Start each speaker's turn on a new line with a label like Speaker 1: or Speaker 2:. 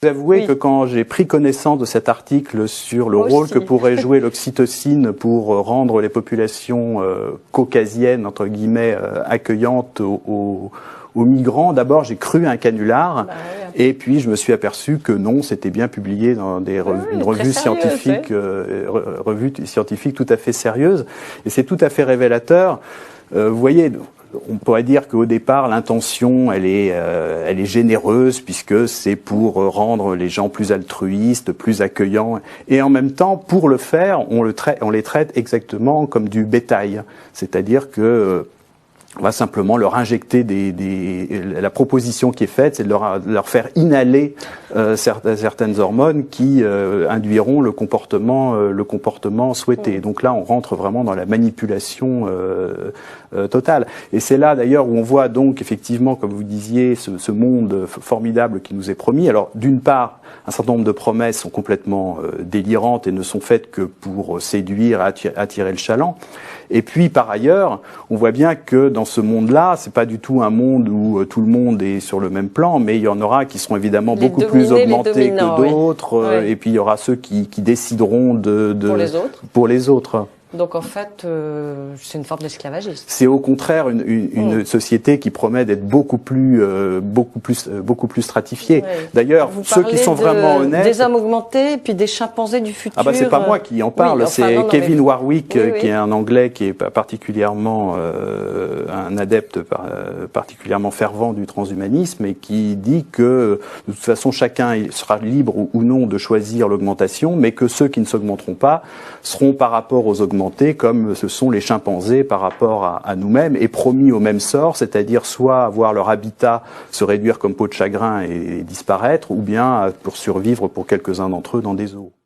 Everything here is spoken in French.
Speaker 1: Vous avouez
Speaker 2: Oui.
Speaker 1: que quand j'ai pris connaissance de cet article sur le
Speaker 2: Moi
Speaker 1: rôle
Speaker 2: aussi.
Speaker 1: que pourrait jouer l'oxytocine pour rendre les populations caucasiennes, entre guillemets, accueillantes aux migrants, d'abord j'ai cru à un canular,
Speaker 2: Bah, ouais.
Speaker 1: et puis je me suis aperçu que non, c'était bien publié dans des une revue
Speaker 2: très sérieux,
Speaker 1: scientifique, revue scientifique tout à fait sérieuse, et c'est tout à fait révélateur. Vous voyez, on pourrait dire qu'au départ, l'intention, elle est généreuse puisque c'est pour rendre les gens plus altruistes, plus accueillants. Et en même temps, pour le faire, on les traite exactement comme du bétail. C'est-à-dire que on va simplement leur injecter la proposition qui est faite, c'est de leur faire inhaler certaines hormones qui induiront le comportement souhaité. Donc là, on rentre vraiment dans la manipulation totale. Et c'est là d'ailleurs où on voit donc effectivement, comme vous disiez, ce monde formidable qui nous est promis. Alors d'une part, un certain nombre de promesses sont complètement délirantes et ne sont faites que pour séduire, attirer le chaland. Et puis par ailleurs, on voit bien que dans ce monde-là, c'est pas du tout un monde où tout le monde est sur le même plan, mais il y en aura qui seront évidemment beaucoup plus augmentés que d'autres, et puis il y aura ceux qui décideront pour les autres.
Speaker 2: Donc en fait, c'est une forme d'esclavagisme.
Speaker 1: C'est au contraire une société qui promet d'être beaucoup plus stratifiée. Oui. D'ailleurs, ceux qui sont vraiment honnêtes,
Speaker 2: des hommes augmentés, puis des chimpanzés du futur.
Speaker 1: Ah bah c'est pas moi qui en parle, c'est Kevin Warwick,
Speaker 2: oui.
Speaker 1: qui est un Anglais qui est particulièrement un adepte particulièrement fervent du transhumanisme et qui dit que de toute façon chacun sera libre ou non de choisir l'augmentation, mais que ceux qui ne s'augmenteront pas seront par rapport aux augmentés comme ce sont les chimpanzés par rapport à nous-mêmes et promis au même sort, c'est-à-dire soit voir leur habitat se réduire comme peau de chagrin et disparaître, ou bien pour survivre pour quelques-uns d'entre eux dans des zoos.